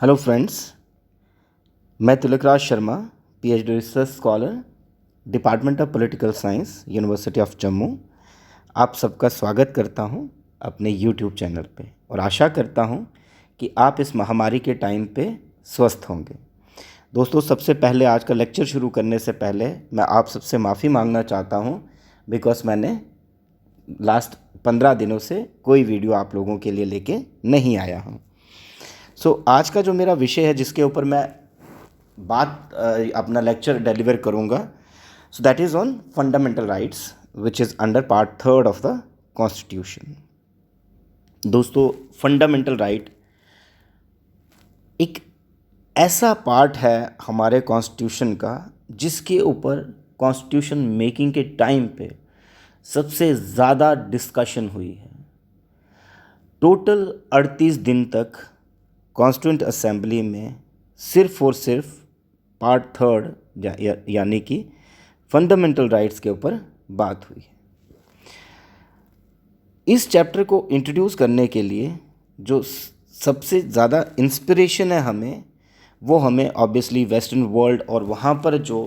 Hello friends, मैं Tilakraj Sharma, PhD research scholar, department of political science, university of Jammu. आप सबका स्वागत करता हूं अपने यूट्यूब चैनल पे और आशा करता हूं कि आप इस महामारी के टाइम पे स्वस्थ होंगे। दोस्तों, सबसे पहले आज का लेक्चर शुरू करने से पहले मैं आप सबसे माफ़ी मांगना चाहता हूं बिकॉज मैंने लास्ट 15 दिनों से कोई वीडियो आप लोगों के लिए लेके नहीं आया हूं। आज का जो मेरा विषय है जिसके ऊपर मैं अपना लेक्चर डिलीवर करूंगा, so that is on fundamental rights which is under part 3 of the constitution. दोस्तों, फंडामेंटल राइट एक ऐसा पार्ट है हमारे कॉन्स्टिट्यूशन का जिसके ऊपर कॉन्स्टिट्यूशन मेकिंग के टाइम पे सबसे ज़्यादा डिस्कशन हुई है। टोटल 38 दिन तक कॉन्स्टिट्यूंट असेंबली में सिर्फ और सिर्फ पार्ट 3 यानी कि फंडामेंटल राइट्स के ऊपर बात हुई है। इस चैप्टर को इंट्रोड्यूस करने के लिए जो सबसे ज़्यादा इंस्पिरेशन है वो हमें ऑब्वियसली वेस्टर्न वर्ल्ड और वहाँ पर जो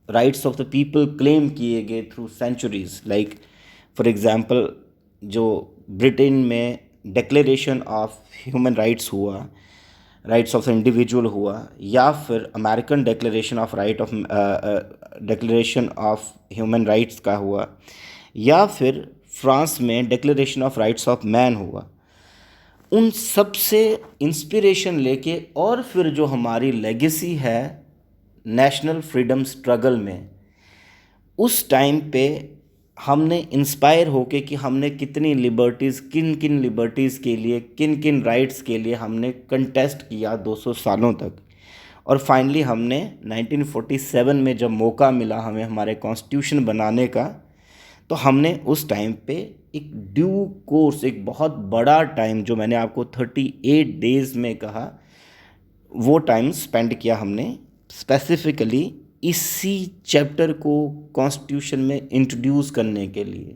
rights of the people claim किए गए through centuries, like for example जो ब्रिटेन में डिक्लेरेशन ऑफ ह्यूमन राइट्स हुआ, राइट्स ऑफ द इंडिविजुअल हुआ, या फिर American declaration of human rights का हुआ, या फिर फ्रांस में declaration of rights of man हुआ। उन सब से इंस्पिरेशन लेके और फिर जो हमारी लेगेसी है नेशनल फ्रीडम स्ट्रगल में, उस टाइम पे हमने इंस्पायर होके कि हमने कितनी लिबर्टीज़, किन किन लिबर्टीज़ के लिए, किन किन राइट्स के लिए हमने कंटेस्ट किया 200 सालों तक। और फाइनली हमने 1947 में जब मौका मिला हमें हमारे कॉन्स्टिट्यूशन बनाने का, तो हमने उस टाइम पे एक ड्यू कोर्स, एक बहुत बड़ा टाइम, जो मैंने आपको 38 डेज़ में कहा, वो टाइम स्पेंड किया हमने स्पेसिफिकली इसी चैप्टर को कॉन्स्टिट्यूशन में इंट्रोड्यूस करने के लिए,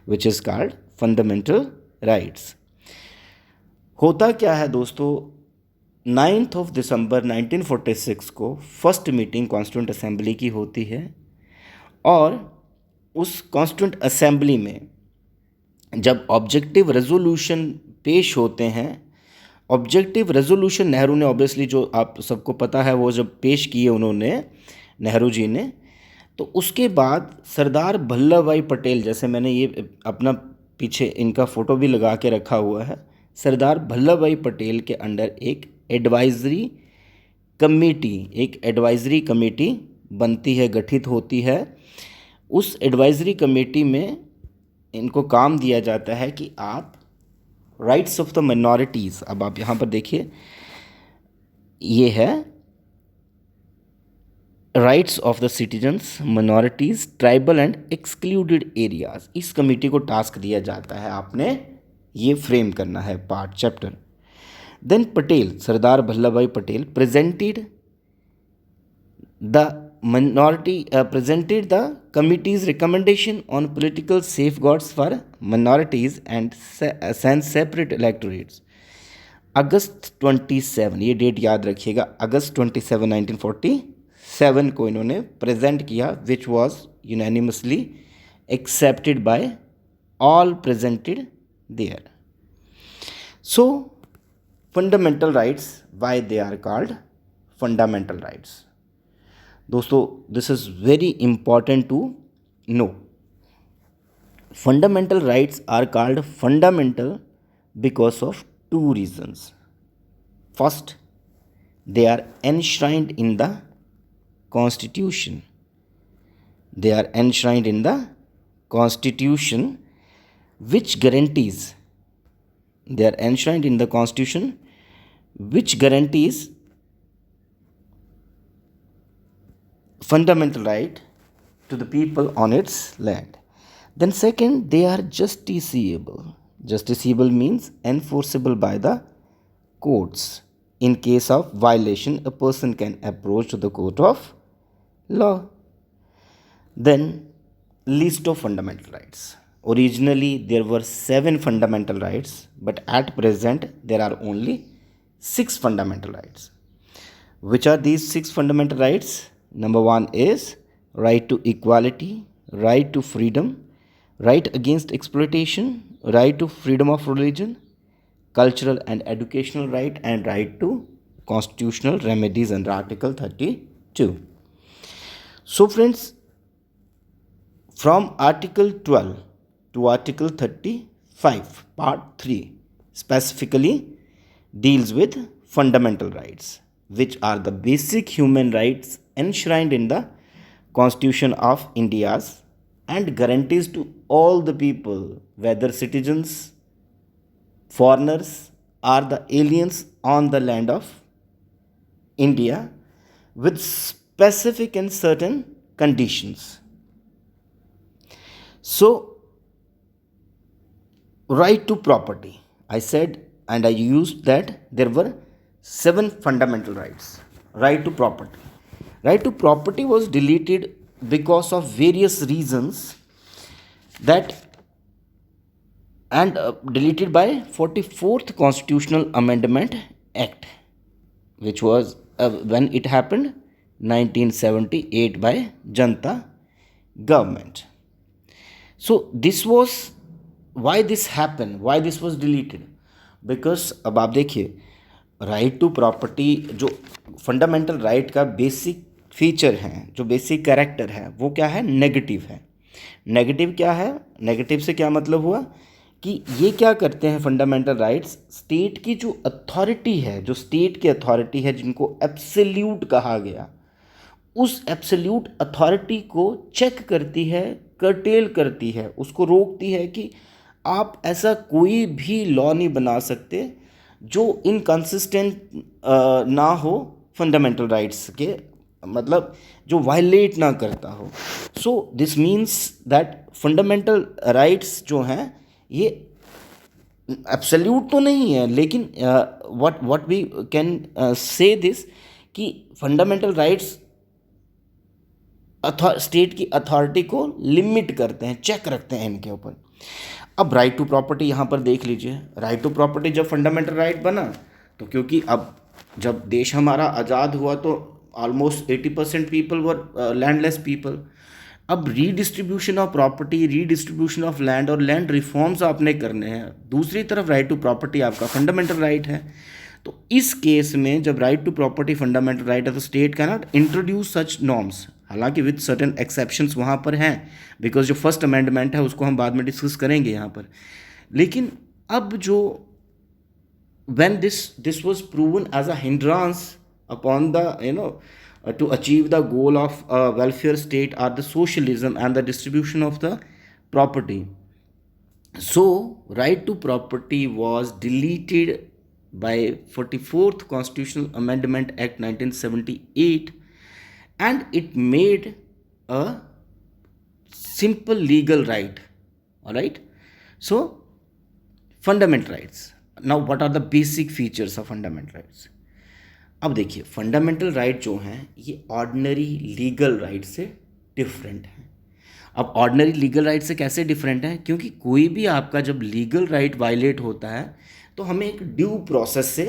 which is called fundamental rights. होता क्या है दोस्तों, 9 दिसंबर 1946 को फर्स्ट मीटिंग कॉन्स्टिट्यूंट असेंबली की होती है और उस कॉन्स्टिट्यूंट असेंबली में जब ऑब्जेक्टिव रेजोल्यूशन पेश होते हैं, ऑब्जेक्टिव रेजोल्यूशन नेहरू ने, ऑब्वियसली जो आप सबको पता है, वो जब पेश किए उन्होंने, नेहरू जी ने, तो उसके बाद सरदार वल्लभ भाई पटेल, जैसे मैंने ये अपना पीछे इनका फ़ोटो भी लगा के रखा हुआ है, सरदार वल्लभ भाई पटेल के अंडर एक एडवाइज़री कमेटी बनती है, गठित होती है। उस एडवाइज़री कमेटी में इनको काम दिया जाता है कि आप राइट्स ऑफ द माइनॉरिटीज़, अब आप यहाँ पर देखिए, ये है rights of the citizens, minorities, tribal and excluded areas. इस कमेटी को टास्क दिया जाता है, आपने ये फ्रेम करना है part chapter. Then Patel, Sardar Vallabh भाई Patel presented the committee's recommendation on political safeguards for minorities and sent separate electorates। अगस्त 27, ये डेट याद रखिएगा, अगस्त 27 1947 को इन्होंने प्रेजेंट किया, which was unanimously accepted by all presented there. So fundamental rights, why they are called fundamental rights? दोस्तों, this is very important to know. Fundamental rights are called fundamental because of two reasons. First, they are enshrined in the Constitution. They are enshrined in the Constitution, which guarantees, they are enshrined in the Constitution, which guarantees fundamental right to the people on its land. Then second, they are justiciable. Justiciable means enforceable by the courts. In case of violation, a person can approach to the court of law. Then, list of fundamental rights. Originally, there were 7 fundamental rights, but at present, there are only 6 fundamental rights. Which are these 6 fundamental rights? Number 1 is right to equality, right to freedom, right against exploitation, right to freedom of religion, cultural and educational right, and right to constitutional remedies under Article 32. So friends, from Article 12 to Article 35, Part 3 specifically deals with fundamental rights, which are the basic human rights enshrined in the Constitution of India's and guarantees to all the people, whether citizens, foreigners, or the aliens on the land of India, with specific and certain conditions. So, right to property. I said and I used that there were 7 fundamental rights. Right to property. Right to property was deleted because of various reasons that and deleted by 44th Constitutional Amendment Act, which was when it happened 1978 by Janta government. So this was why this happened, why this was deleted, because अब आप देखिए right to property जो fundamental right का basic feature है, जो basic character है, वो क्या है? नेगेटिव है. नेगेटिव क्या है? नेगेटिव से क्या मतलब हुआ कि ये क्या करते हैं फंडामेंटल राइट्स, स्टेट की जो अथॉरिटी है, जो स्टेट की अथॉरिटी है, जिनको एब्सोल्यूट कहा गया, उस एब्सोल्यूट अथॉरिटी को चेक करती है, कर्टेल करती है, उसको रोकती है कि आप ऐसा कोई भी लॉ नहीं बना सकते जो इनकंसिस्टेंट ना हो फंडामेंटल राइट्स के, मतलब जो वायलेट ना करता हो. So this means that fundamental rights जो हैं ये एब्सोल्यूट तो नहीं है, लेकिन what we can say this कि फंडामेंटल राइट्स स्टेट की अथॉरिटी को लिमिट करते हैं, चेक रखते हैं इनके ऊपर. अब राइट टू प्रॉपर्टी यहाँ पर देख लीजिए. राइट टू प्रॉपर्टी जब फंडामेंटल राइट बना तो क्योंकि अब जब देश हमारा आज़ाद हुआ तो almost 80% people were landless people. अब redistribution of property, redistribution of land और लैंड रिफॉर्म्स आपने करने हैं. दूसरी तरफ राइट टू प्रॉपर्टी आपका फंडामेंटल राइट है. तो इस केस में जब right to property fundamental right है तो state can not introduce such norms, हालांकि विद सर्टेन एक्सेप्शंस वहाँ पर हैं, बिकॉज जो फर्स्ट अमेंडमेंट है उसको हम बाद में डिस्कस करेंगे यहाँ पर. लेकिन अब जो when this was proven as a hindrance upon the to achieve the goal of a welfare state or the socialism and the distribution of the property, so right to property was deleted by 44th Constitutional Amendment Act 1978, and it made a simple legal right. All right, so fundamental rights. Now what are the basic features of fundamental rights? अब देखिए fundamental right जो हैं ये ordinary legal right से different हैं. अब ordinary legal right से कैसे डिफरेंट है? क्योंकि कोई भी आपका जब लीगल राइट वायलेट होता है तो हमें एक ड्यू प्रोसेस से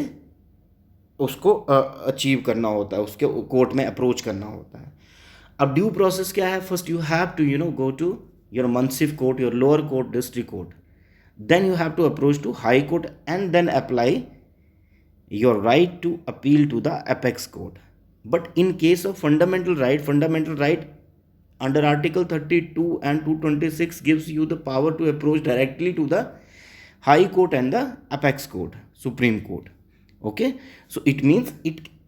उसको अचीव करना होता है, उसके कोर्ट में अप्रोच करना होता है. अब ड्यू प्रोसेस क्या है? First you have to go to your munsif court, your lower court, district court. Then you have to approach to High Court and then apply your right to appeal to the apex court. But in case of fundamental right under Article 32 and 226 gives you the power to approach directly to the High Court and the apex court, Supreme Court. Okay, so it means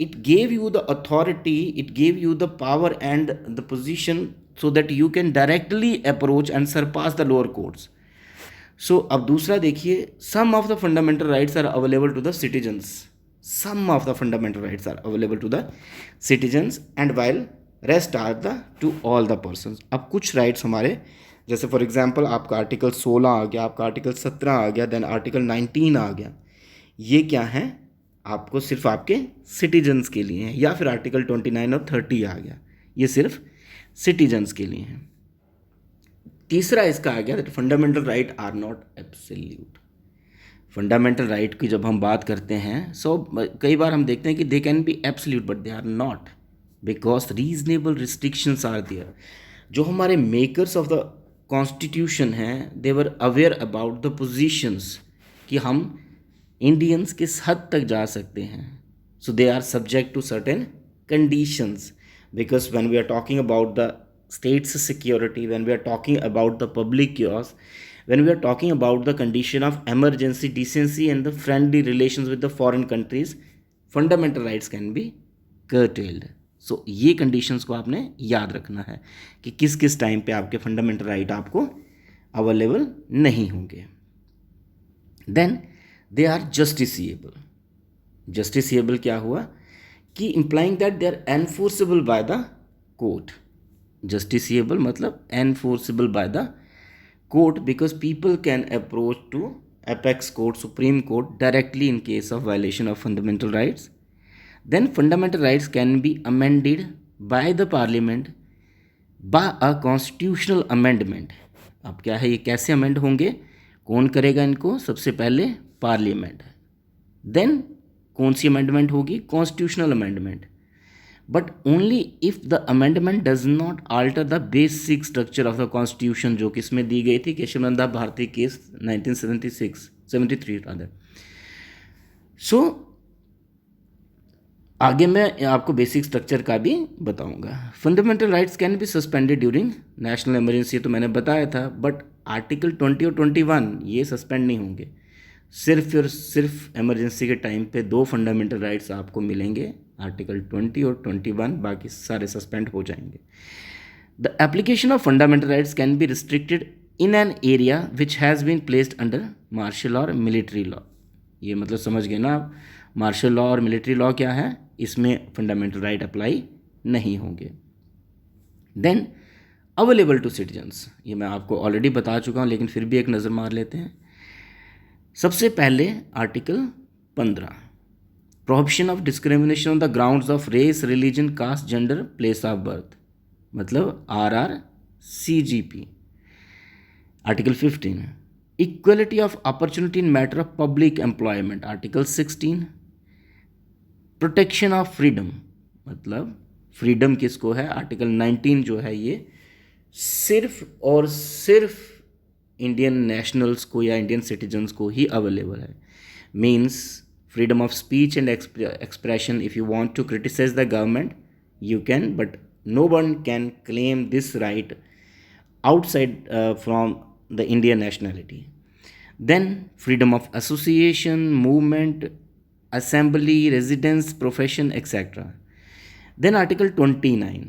it gave you the authority, it gave you the power and the position so that you can directly approach and surpass the lower courts. So अब दूसरा देखिए, some of the fundamental rights are available to the citizens. Some of the fundamental rights are available to the citizens and while rest are the to all the persons. अब कुछ rights हमारे, जैसे for example आपका article 16 आ गया, आपका article 17 आ गया, then article 19 आ गया. ये क्या है? आपको सिर्फ आपके सिटीजन्स के लिए हैं. या फिर आर्टिकल 29 और 30 आ गया, ये सिर्फ सिटीजन्स के लिए हैं. तीसरा इसका आ गया that fundamental right are not absolute. Fundamental right की जब हम बात करते हैं, सो कई बार हम देखते हैं कि they can be absolute but they are not, because reasonable restrictions are there. जो हमारे मेकर्स ऑफ द कॉन्स्टिट्यूशन हैं, they were aware about the positions कि हम इंडियंस किस हद तक जा सकते हैं। So they are subject to certain conditions, because when we are talking about the state's security, when we are talking about the public chaos, when we are talking about the condition of emergency, decency and the friendly relations with the foreign countries, fundamental rights can be curtailed. So ये conditions को आपने याद रखना है कि किस किस time पे आपके फंडामेंटल राइट आपको अवेलेबल नहीं होंगे। Then they are justiciable. Justiciable क्या हुआ कि implying that they are enforceable by the court. Justiciable मतलब enforceable by the court, because people can approach to apex court, supreme court directly in case of violation of fundamental rights. Then fundamental rights can be amended by the parliament by a constitutional amendment. अब क्या है, ये कैसे amend होंगे, कौन करेगा इनको, सबसे पहले पार्लियामेंट। देन कौन सी अमेंडमेंट होगी, constitutional amendment, but only if the amendment does not alter the basic structure of the constitution, जो किसमें दी गई थी, केशवनंदा भारती केस 1973 रादर। सो आगे मैं आपको बेसिक स्ट्रक्चर का भी बताऊंगा। Fundamental rights can be suspended during national emergency, तो मैंने बताया था, बट आर्टिकल 20 और 21 ये सस्पेंड नहीं होंगे। सिर्फ और सिर्फ इमरजेंसी के टाइम पे दो फंडामेंटल राइट्स आपको मिलेंगे, आर्टिकल 20 और 21, बाकी सारे सस्पेंड हो जाएंगे। The application of fundamental rights can be restricted in an area which has been placed under martial और मिलिट्री लॉ। ये मतलब समझ गए ना आप, मार्शल लॉ और मिलिट्री लॉ क्या है, इसमें फंडामेंटल राइट अप्लाई नहीं होंगे। देन अवेलेबल टू सिटीजन्स, ये मैं आपको ऑलरेडी बता चुका हूँ, लेकिन फिर भी एक नज़र मार लेते हैं। सबसे पहले article 15, prohibition of discrimination on the grounds of race, religion, caste, gender, place of birth, मतलब RRCGP। Article 15, equality of opportunity in matter of public employment. Article 16, protection of freedom, मतलब फ्रीडम किसको है, आर्टिकल 19 जो है ये सिर्फ और सिर्फ इंडियन नेशनल्स को या इंडियन सिटीजन्स को ही अवेलेबल है। Means freedom of speech and expression, if you want to criticise the government you can, but no one can claim this right outside from the Indian nationality. Then freedom of association, movement, assembly, residence, profession, etc. Then Article 29,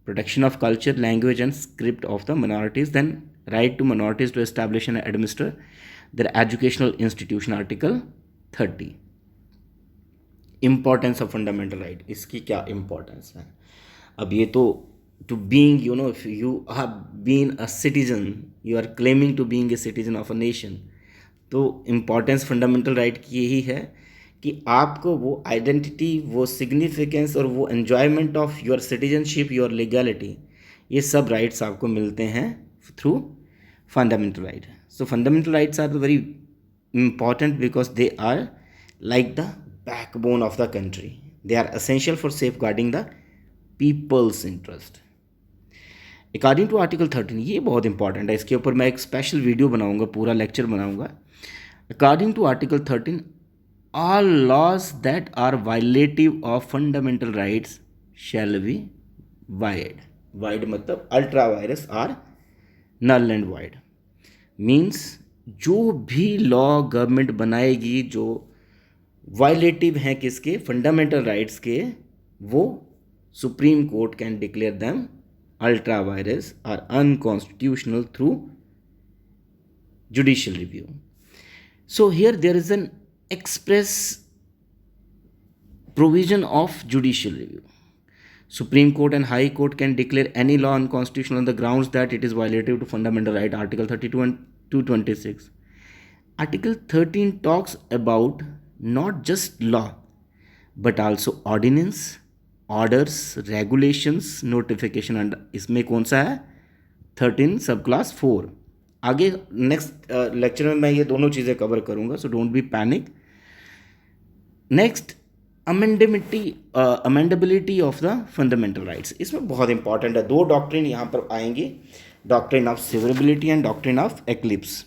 protection of culture, language and script of the minorities. Then right to minorities to establish and administer their educational institution. Article 30, importance of fundamental right. इसकी क्या importance है, अब ये तो to being, you know, if you have been a citizen, you are claiming to being a citizen of a nation, तो importance fundamental right की यही है कि आपको वो आइडेंटिटी, वो सिग्निफिकेंस और वो enjoyment of your citizenship, your legality, ये सब राइट्स आपको मिलते हैं through fundamental right. So fundamental rights are very important because they are like the backbone of the country, they are essential for safeguarding the people's interest. According to article 13, ये बहुत important है, इसके ऊपर मैं एक special video बनाऊंगा, पूरा lecture बनाऊंगा। According to article 13, all laws that are violative of fundamental rights shall be void. Void मतलब अल्ट्रा वायरस और नल एंड void मीन्स जो भी लॉ गवर्नमेंट बनाएगी जो वायलेटिव हैं किसके, फंडामेंटल राइट्स के, वो supreme court can declare them ultra vires और unconstitutional through judicial review. So here there is an express provision of judicial review. Supreme Court and High Court can declare any law unconstitutional on the grounds that it is violative to fundamental right. Article 32 and 226. Article 13 talks about not just law but also ordinance, orders, regulations, notification, and इसमें कौन सा है 13 subclass 4 आगे next lecture में मैं ये दोनों चीज़ें कवर करूँगा, so don't be panic. Next, amendability of the fundamental rights. इसमें बहुत इंपॉर्टेंट है, दो डॉक्ट्रिन यहाँ पर आएंगी, doctrine of severability and doctrine of eclipse.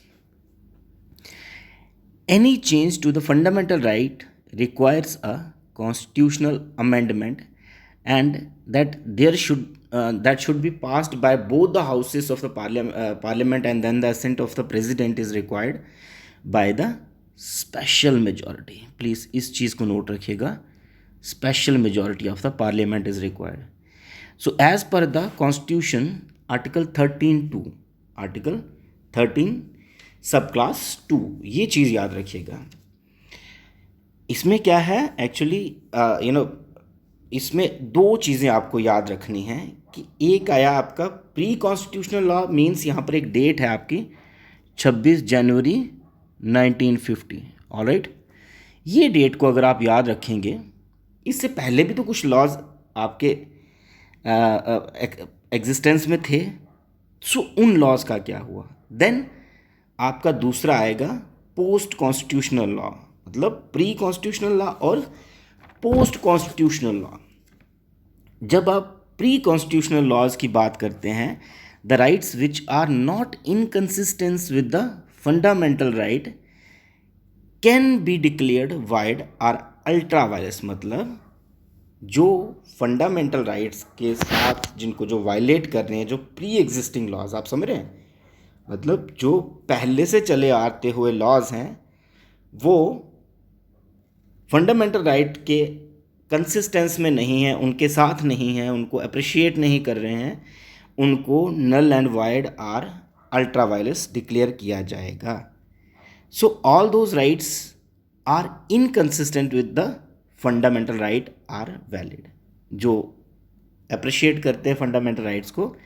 Any change to the fundamental right requires a constitutional amendment, and that should be passed by both the houses of the parliament, and then the assent of the president is required by the special majority. Please इस चीज़ को note रखिएगा, special majority of the parliament is required. So as per the constitution, article 13(2), article 13 सब class 2, ये चीज़ याद रखिएगा। इसमें क्या है एक्चुअली, इसमें दो चीज़ें आपको याद रखनी हैं कि एक आया आपका प्री कॉन्स्टिट्यूशनल लॉ, मीन्स यहाँ पर एक डेट है आपकी 26 जनवरी 1950, ऑलराइट। ये डेट को अगर आप याद रखेंगे, इससे पहले भी तो कुछ लॉज आपके एग्जिस्टेंस में थे, सो उन लॉज का क्या हुआ। देन आपका दूसरा आएगा पोस्ट कॉन्स्टिट्यूशनल लॉ, मतलब प्री कॉन्स्टिट्यूशनल लॉ और पोस्ट कॉन्स्टिट्यूशनल लॉ। जब आप प्री कॉन्स्टिट्यूशनल लॉज की बात करते हैं, the rights which are not inconsistence with the fundamental right can be declared void or ultra vires, मतलब जो फंडामेंटल राइट्स के साथ जिनको जो वायलेट कर रहे हैं, जो प्री एग्जिस्टिंग लॉज, आप समझ रहे हैं, मतलब जो पहले से चले आते हुए लॉज हैं, वो फंडामेंटल राइट के कंसिस्टेंस में नहीं है, उनके साथ नहीं है, उनको अप्रिशिएट नहीं कर रहे हैं, उनको null and void or ultra vires declare किया जाएगा। So all those rights are inconsistent with the fundamental right are valid. जो अप्रिशिएट करते हैं फंडामेंटल राइट्स को,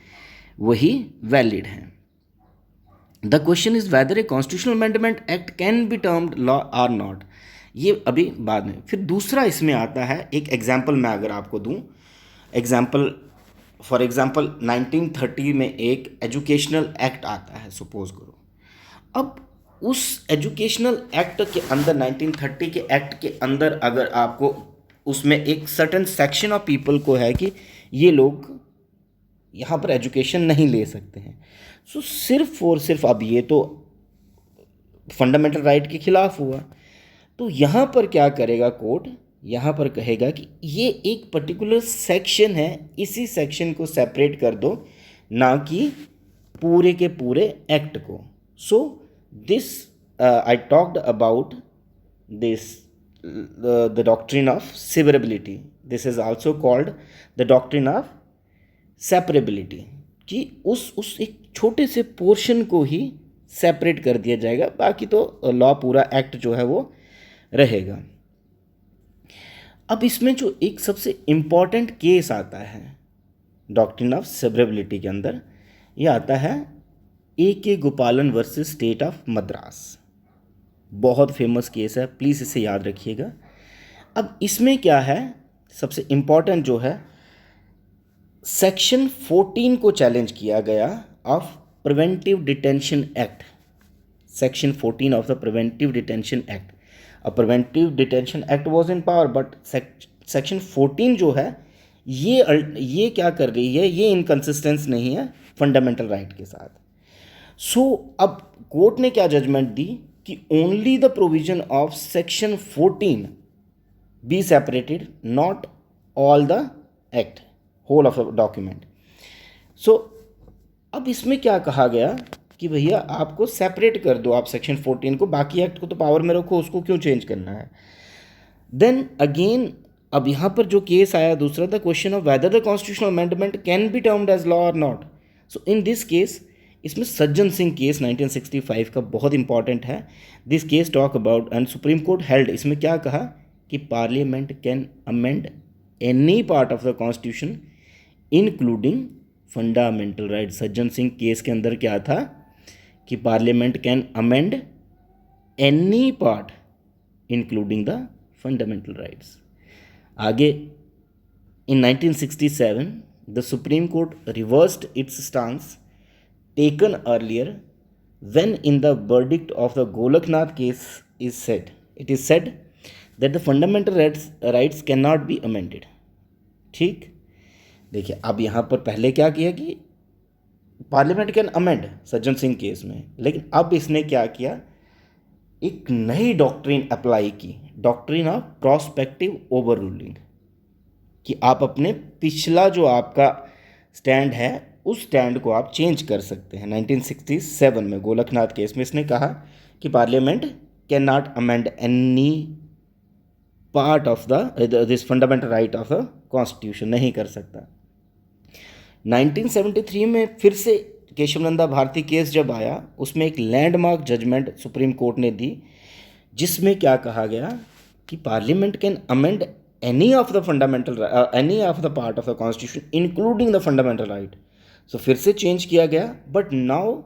वही वैलिड हैं। The question is whether a constitutional amendment act can be termed law or not, ये अभी बाद में। फिर दूसरा इसमें आता है, एक एग्जाम्पल मैं अगर आपको दूं, एग्जाम्पल फॉर एग्जाम्पल 1930 में एक एजुकेशनल एक्ट आता है, सपोज करो। अब उस एजुकेशनल एक्ट के अंदर, 1930 के एक्ट के अंदर, अगर आपको उसमें एक सर्टेन सेक्शन ऑफ पीपल को है कि ये लोग यहाँ पर एजुकेशन नहीं ले सकते हैं, सो सिर्फ और सिर्फ अब ये तो फंडामेंटल राइट के खिलाफ हुआ, तो यहाँ पर क्या करेगा कोर्ट, यहाँ पर कहेगा कि ये एक पर्टिकुलर सेक्शन है, इसी सेक्शन को सेपरेट कर दो, ना कि पूरे के पूरे एक्ट को। So this I talked about this the doctrine of severability, this is also called the doctrine of separability, कि उस एक छोटे से पोर्शन को ही सेपरेट कर दिया जाएगा, बाकी तो लॉ पूरा एक्ट जो है वो रहेगा। अब इसमें जो एक सबसे इम्पॉर्टेंट केस आता है डॉक्ट्रिन ऑफ सेवरेबिलिटी के अंदर, ये आता है A.K. गोपालन वर्सेस स्टेट ऑफ मद्रास। बहुत फेमस केस है, प्लीज़ इसे याद रखिएगा। अब इसमें क्या है, सबसे इम्पॉर्टेंट जो है, सेक्शन 14 को चैलेंज किया गया of preventive detention act, section 14 of the preventive detention act. अब preventive detention act was in power, but section 14 जो है ये क्या कर रही है, ये इनकंसिस्टेंस नहीं है फंडामेंटल राइट के साथ। सो अब कोर्ट ने क्या जजमेंट दी कि only the provision of section 14 be separated, not all the act, whole of the document. So अब इसमें क्या कहा गया कि भैया आपको सेपरेट कर दो आप सेक्शन 14 को, बाकी एक्ट को तो पावर में रखो, उसको क्यों चेंज करना है। देन अगेन अब यहाँ पर जो केस आया दूसरा, the question of whether the constitutional amendment can be termed as law और नॉट। सो इन दिस केस, इसमें सज्जन सिंह केस 1965 का बहुत इंपॉर्टेंट है। This case talk about and supreme court held, इसमें क्या कहा कि parliament can amend any part of the constitution including fundamental right. Sajjan Singh case के अंदर क्या था कि parliament can amend any part including the fundamental rights. आगे इन 1967 the supreme court reversed it's stance taken earlier when in the verdict of the Golaknath case it is said that the fundamental rights cannot be amended. ठीक, देखिए अब यहाँ पर पहले क्या किया कि parliament can amend Sajjan Singh case में, लेकिन अब इसने क्या किया, एक नई डॉक्ट्रिन अप्लाई की, doctrine of prospective over ruling, कि आप अपने पिछला जो आपका स्टैंड है उस स्टैंड को आप चेंज कर सकते हैं। 1967 में गोलकनाथ केस में इसने कहा कि parliament can not amend any part of this fundamental right of the constitution, नहीं कर सकता। 1973 में फिर से केशवनंदा भारती केस जब आया, उसमें एक लैंडमार्क जजमेंट सुप्रीम कोर्ट ने दी, जिसमें क्या कहा गया कि parliament can amend any of the part of the constitution including the fundamental right। सो फिर से चेंज किया गया, बट नाउ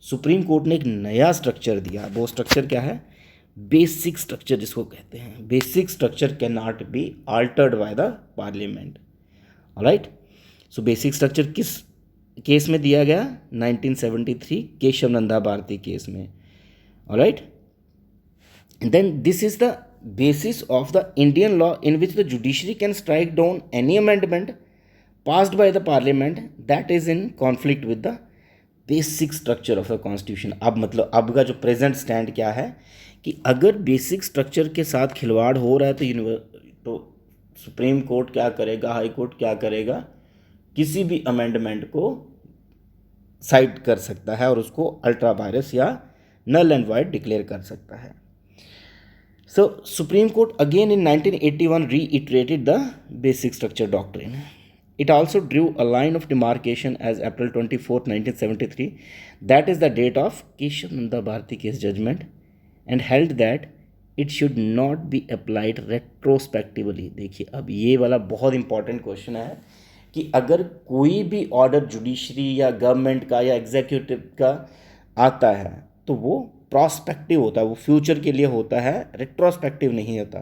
सुप्रीम कोर्ट ने एक नया स्ट्रक्चर दिया। वो स्ट्रक्चर क्या है, बेसिक स्ट्रक्चर जिसको कहते हैं। Basic structure can not be altered by the parliament. Alright, so basic structure किस केस में दिया गया, 1973 केशवनंदा भारती केस में। Alright, then this is the basis of the Indian law in which the judiciary can strike down any amendment passed by the parliament that is in conflict with the basic structure of the constitution। अब मतलब अब का जो present stand क्या है कि अगर basic structure के साथ खिलवाड़ हो रहा है तो सुप्रीम कोर्ट क्या करेगा, हाई कोर्ट क्या करेगा, किसी भी अमेंडमेंट को साइड कर सकता है और उसको अल्ट्रा वायरस या नल एंड वाइड डिक्लेयर कर सकता है। So Supreme Court again in 1981 reiterated the basic structure doctrine. It also drew a line of demarcation as April 24th, 1973, that is the date of Keshavananda Bharati case judgment, and held that it should not be applied retrospectively। देखिए अब ये वाला बहुत important question है कि अगर कोई भी ऑर्डर जुडिशरी या गवर्नमेंट का या एग्जीक्यूटिव का आता है तो वो प्रॉस्पेक्टिव होता है, वो फ्यूचर के लिए होता है, रेट्रोस्पेक्टिव नहीं होता।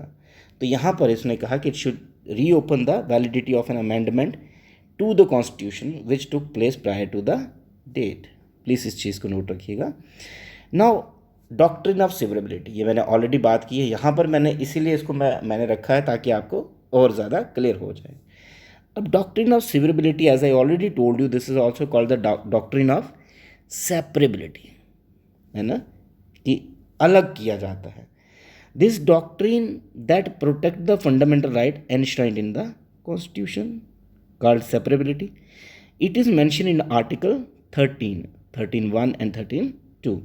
तो यहाँ पर इसने कहा कि it should reopen the validity of an amendment to the constitution which took place prior to the date. Please इस चीज़ को नोट रखिएगा। नाउ डॉक्ट्रिन ऑफ सेवरेबिलिटी, ये मैंने ऑलरेडी बात की है, यहाँ पर मैंने इसीलिए इसको मैंने रखा है ताकि आपको और ज़्यादा क्लियर हो जाए। अब doctrine of severability, as I already told you, this is also called the doctrine of separability, है ना, कि अलग किया जाता है। This doctrine that protect the fundamental right enshrined in the constitution called separability. It is mention in article 13(1) and 13(2),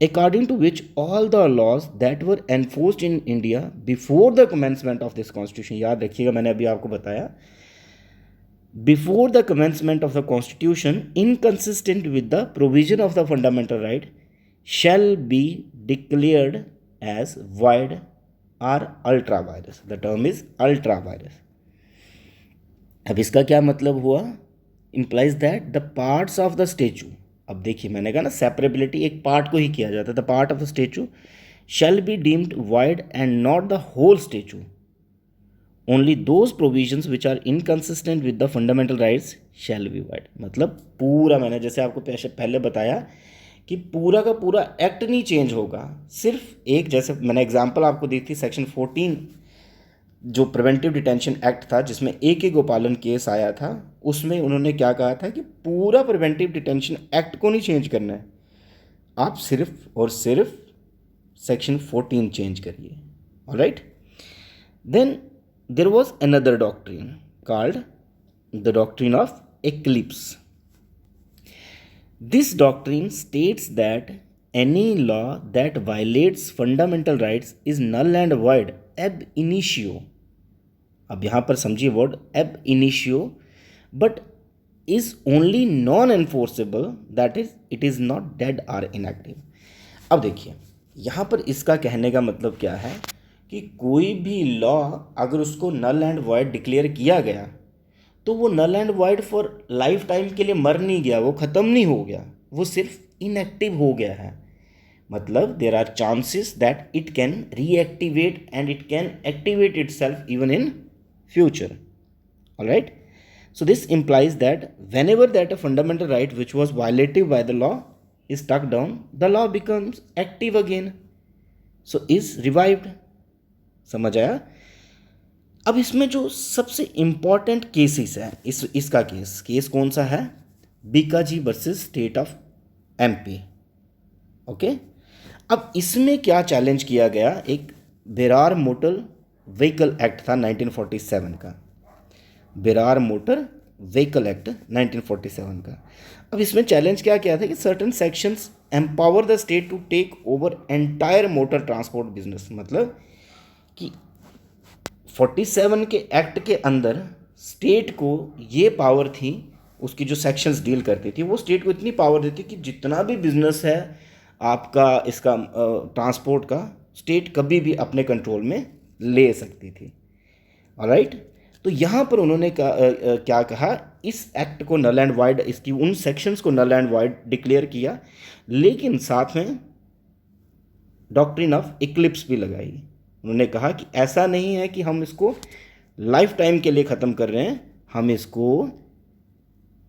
according to which all the laws that were enforced in India before the commencement of this constitution, याद रखिएगा मैंने अभी आपको बताया, before the commencement of the constitution inconsistent with the provision of the fundamental right shall be declared as void or ultra virus। The term is ultra virus। अब इसका क्या मतलब हुआ, implies that the parts of the statute, अब देखिए मैंने कहा ना सेपरेबिलिटी एक पार्ट को ही किया जाता है, the part of the statute shall be deemed void and not the whole statute। only those provisions which are inconsistent with the fundamental rights shall be void। मतलब पूरा मैंने जैसे आपको पहले बताया कि पूरा का पूरा एक्ट नहीं चेंज होगा, सिर्फ एक, जैसे मैंने एग्जांपल आपको दी थी सेक्शन 14 जो प्रिवेंटिव डिटेंशन एक्ट था जिसमें AK गोपालन केस आया था, उसमें उन्होंने क्या कहा था कि पूरा प्रिवेंटिव डिटेंशन एक्ट को नहीं चेंज करना है, आप सिर्फ और सिर्फ सेक्शन 14 चेंज करिए। Alright, then there was another doctrine called the doctrine of eclipse. This doctrine states that any law that violates fundamental rights is null and void ab initio। अब यहाँ पर समझिए word ab initio, but is only non-enforceable, that is it is not dead or inactive। अब देखिए यहाँ पर इसका कहने का मतलब क्या है कि कोई भी लॉ अगर उसको नल एंड वॉइड डिक्लेयर किया गया तो वो null and void for lifetime के लिए मर नहीं गया, वो ख़त्म नहीं हो गया, वो सिर्फ इनएक्टिव हो गया है। मतलब there are chances that it can reactivate and it can activate itself even in future. Alright, so this implies that whenever that a fundamental right which was violated by the law is struck down, the law becomes active again. So is revived. समझ आया? अब इसमें जो सबसे important cases है, इसका case कौन सा है? Bikaji versus state of MP. Okay. अब इसमें क्या चैलेंज किया गया? एक बेरार मोटर व्हीकल एक्ट था 1947 का. बेरार मोटर व्हीकल एक्ट 1947 का. अब इसमें चैलेंज क्या किया था कि certain sections empower the state to take over entire motor transport business. मतलब कि 47 के एक्ट के अंदर स्टेट को ये पावर थी, उसकी जो सेक्शंस डील करती थी वो स्टेट को इतनी पावर देती कि जितना भी बिजनेस है आपका इसका ट्रांसपोर्ट का, स्टेट कभी भी अपने कंट्रोल में ले सकती थी. ऑलराइट. तो यहाँ पर उन्होंने क्या कहा, इस एक्ट को नल एंड वाइड, इसकी उन सेक्शंस को नल एंड वाइड डिक्लेयर किया, लेकिन साथ में डॉक्ट्रिन ऑफ इक्लिप्स भी लगाई. उन्होंने कहा कि ऐसा नहीं है कि हम इसको लाइफ टाइम के लिए ख़त्म कर रहे हैं, हम इसको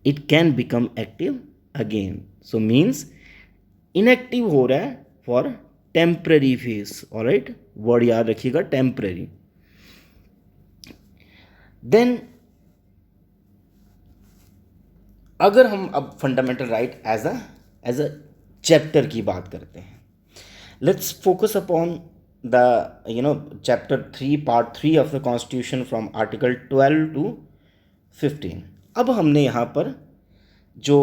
it can become active again. So means inactive हो रहा है for temporary phase. Alright, word याद रखिएगा, टेम्पररी. देन अगर हम अब fundamental right as a chapter की बात करते हैं, let's focus upon the chapter 3 part 3 of the constitution from article 12 to 15. अब हमने यहाँ पर जो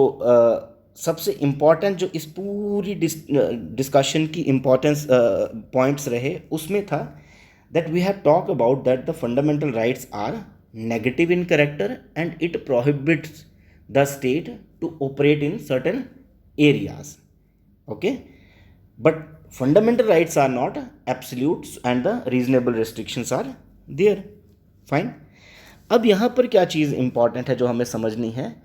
सबसे इम्पॉर्टेंट जो इस पूरी डिस्कशन की इम्पॉर्टेंस पॉइंट्स रहे, उसमें था that we have talked about that the fundamental rights are negative in character and it prohibits the state to operate in certain areas. Okay, but fundamental rights are not absolutes and the reasonable restrictions are there. Fine. अब यहाँ पर क्या चीज़ important है जो हमें समझनी है?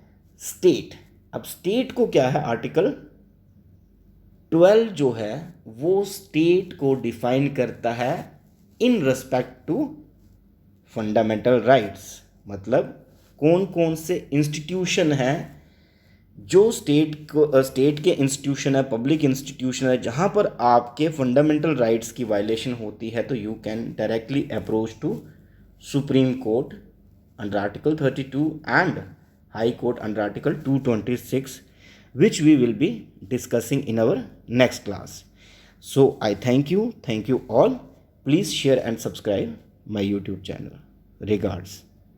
State. अब स्टेट को क्या है, आर्टिकल 12 जो है वो स्टेट को डिफाइन करता है in respect to fundamental rights. मतलब कौन कौन से इंस्टीट्यूशन हैं जो स्टेट के इंस्टीट्यूशन है, पब्लिक इंस्टीट्यूशन है, जहाँ पर आपके फंडामेंटल राइट्स की वायलेशन होती है, तो you can directly approach to supreme court under article 32 and high court under article 226, which we will be discussing in our next class. So I thank you all. Please share and subscribe my YouTube channel. Regards.